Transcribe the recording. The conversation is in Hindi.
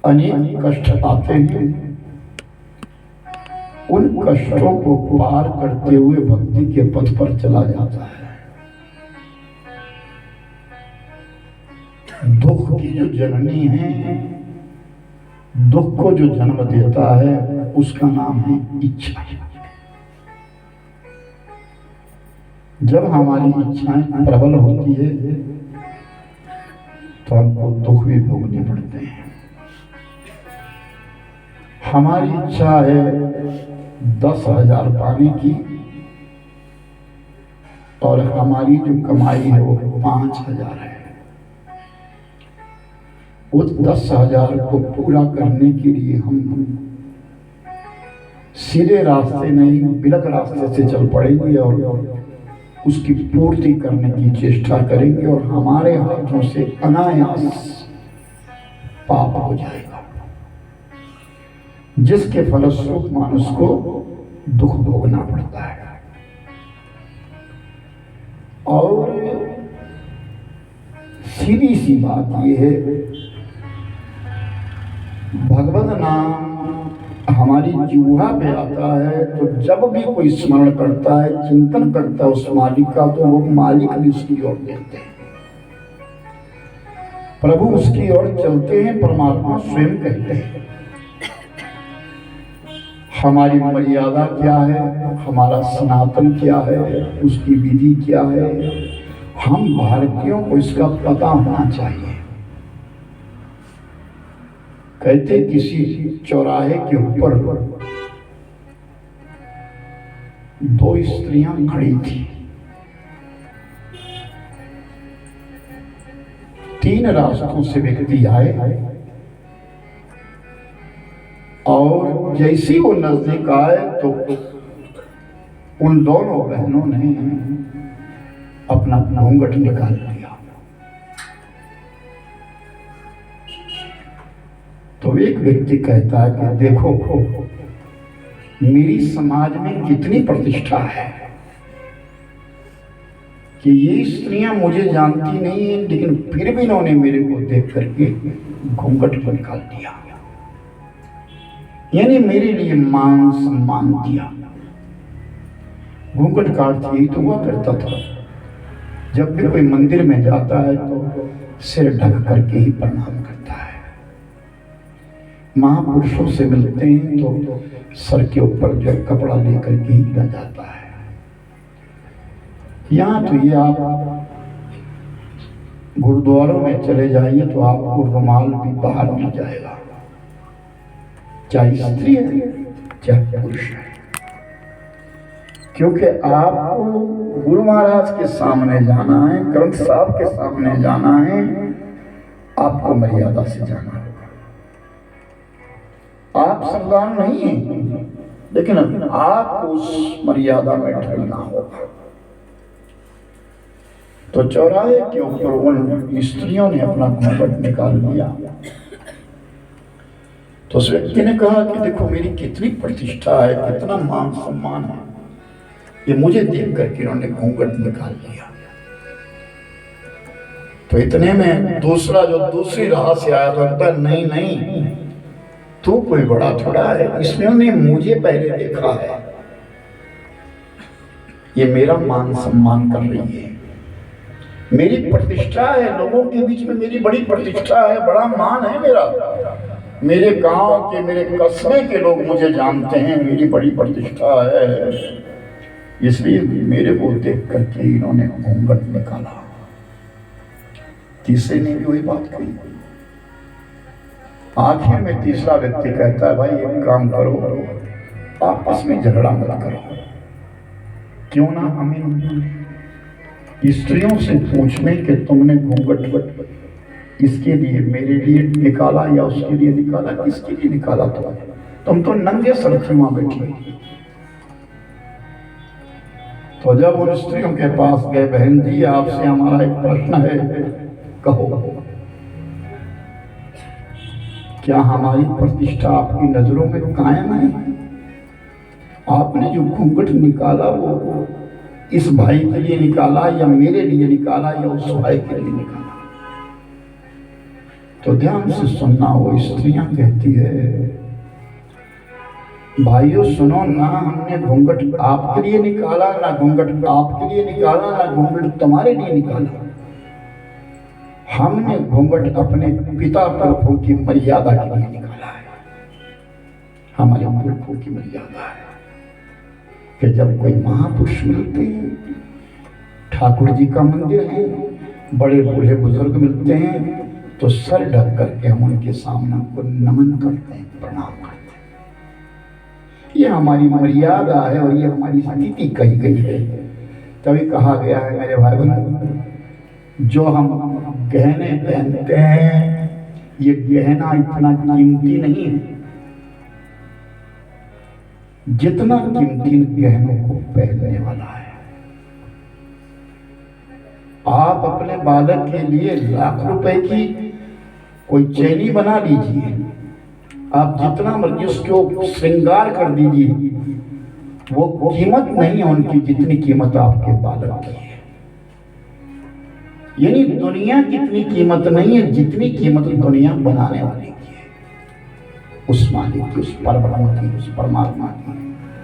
अनेक कष्ट आते हैं, उन कष्टों को पार करते हुए भक्ति के पथ पर चला जाता है। दुख की जो जननी है, दुख को जो जन्म देता है, उसका नाम है इच्छा। जब हमारी इच्छाएं प्रबल होती है तो हमको दुख भी भोगने पड़ते हैं। हमारी इच्छा है 10,000 पाने की और हमारी जो कमाई है वो 5,000 है। उस 10,000 को पूरा करने के लिए हम सीधे रास्ते नहीं, बिलक रास्ते से चल पड़ेंगे और उसकी पूर्ति करने की चेष्टा करेंगे और हमारे हाथों से अनायास पाप हो जाएगा, जिसके फलस्वरूप मानुष को दुख भोगना पड़ता है। और सीधी सी बात यह है, भगवत नाम हमारी जिह्वा पे आता है तो जब भी कोई स्मरण करता है, चिंतन करता है उस मालिक का, तो वो मालिक भी उसकी ओर देखते हैं, प्रभु उसकी ओर चलते हैं, परमात्मा स्वयं कहते हैं। हमारी मर्यादा क्या है, हमारा सनातन क्या है, उसकी विधि क्या है, हम भारतीयों को इसका पता होना चाहिए। कहते किसी चौराहे के ऊपर 2 स्त्रियां खड़ी थी। 3 रास्तों से व्यक्ति आए और जैसे वो नजदीक आए तो उन दोनों बहनों ने अपना घूंघट निकाल लिया। तो एक व्यक्ति कहता है कि देखो, मेरी समाज में कितनी प्रतिष्ठा है कि ये स्त्रियां मुझे जानती नहीं है, लेकिन फिर भी इन्होंने मेरे को देख करके घूंघट को निकाल दिया, यानी मेरे लिए मान सम्मान दिया। घूंघट का अर्थ यही तो हुआ करता था, जब भी कोई मंदिर में जाता है तो सिर ढक करके ही प्रणाम करता है। महापुरुषों से मिलते हैं तो सर के ऊपर जो कपड़ा लेकर के ही गिरा जाता है। यहाँ तो ये आप गुरुद्वारों में चले जाइए तो आपको रुमाल भी बाहर मिल जाएगा, चाहे स्त्री है चाहे पुरुष है, क्योंकि आपको गुरु महाराज के सामने जाना है, ग्रंथ साहब के सामने जाना है, आपको मर्यादा से जाना है। आप सरदार नहीं हैं, लेकिन आप उस मर्यादा में ढलना होगा। तो चौराहे के ऊपर उन स्त्रियों ने अपना घूंघट निकाल लिया। तो उस व्यक्ति ने कहा कि देखो मेरी कितनी प्रतिष्ठा है, कितना मान सम्मान है, ये मुझे देख करके इन्होंने घूंघट निकाल लिया। तो इतने में दूसरा जो दूसरी राह से आया तो कहता नहीं नहीं, तू कोई बड़ा थोड़ा है, इसने मुझे पहले देखा है, ये मेरा मान सम्मान कर रही है, मेरी प्रतिष्ठा है, लोगों के बीच में मेरी बड़ी प्रतिष्ठा है, बड़ा मान है मेरा, मेरे गांव के, मेरे कस्बे के लोग मुझे जानते हैं, मेरी बड़ी प्रतिष्ठा है, इसलिए मेरे को देख करके इन्होंने घूंघट निकाला। तीसरे ने भी वही बात कही। आखिर में तीसरा व्यक्ति कहता है भाई एक काम करो, आपस में झगड़ा मत करो, क्यों ना हम इन स्त्रियों से पूछ लें कि तुमने घूंघट इसके लिए मेरे लिए निकाला या उसके लिए निकाला, किसके लिए निकाला तुम तो नंगे सर वहां बैठी। तो जब उन स्त्रियों के पास गए, बहन जी आपसे हमारा एक प्रश्न है, कहो क्या हमारी प्रतिष्ठा आपकी नजरों में कायम है? आपने जो घूंघट निकाला वो इस भाई के लिए निकाला या मेरे लिए निकाला या उस भाई के लिए निकाला? तो ध्यान से सुनना। वो स्त्रियां कहती है, भाइयों सुनो ना, हमने घूंघट आपके लिए निकाला ना, घूंघट आपके लिए निकाला ना, घूंघट तुम्हारे लिए निकाला। हमने घूंघट अपने पिता पुरखों की मर्यादा के लिए निकाला है। हमारे पुरखों की मर्यादा है कि जब कोई महापुरुष मिलते हैं, ठाकुर जी का मंदिर है, बड़े बूढ़े बुजुर्ग मिलते हैं, तो सर ढक करके हम उनके सामने उनको नमन करते हैं, प्रणाम करते हैं। ये हमारी मर्यादा है और ये हमारी स्थिति कही गई है। तभी कहा गया है मेरे भाई बहनों, जो हम गहने पहनते हैं, ये गहना इतना कीमती नहीं है जितना कीमती गहनों को पहनने वाला है। आप अपने बालक के लिए लाख रुपए की कोई चैनी बना लीजिए, आप जितना मर्जी उसको श्रृंगार कर दीजिए, वो कीमत नहीं है उनकी जितनी कीमत आपके बालक की है। यानी दुनिया कितनी कीमत नहीं है जितनी कीमत दुनिया बनाने वाले की है, उस मालिक की, उस परब्रह्म की, उस परमात्मा की।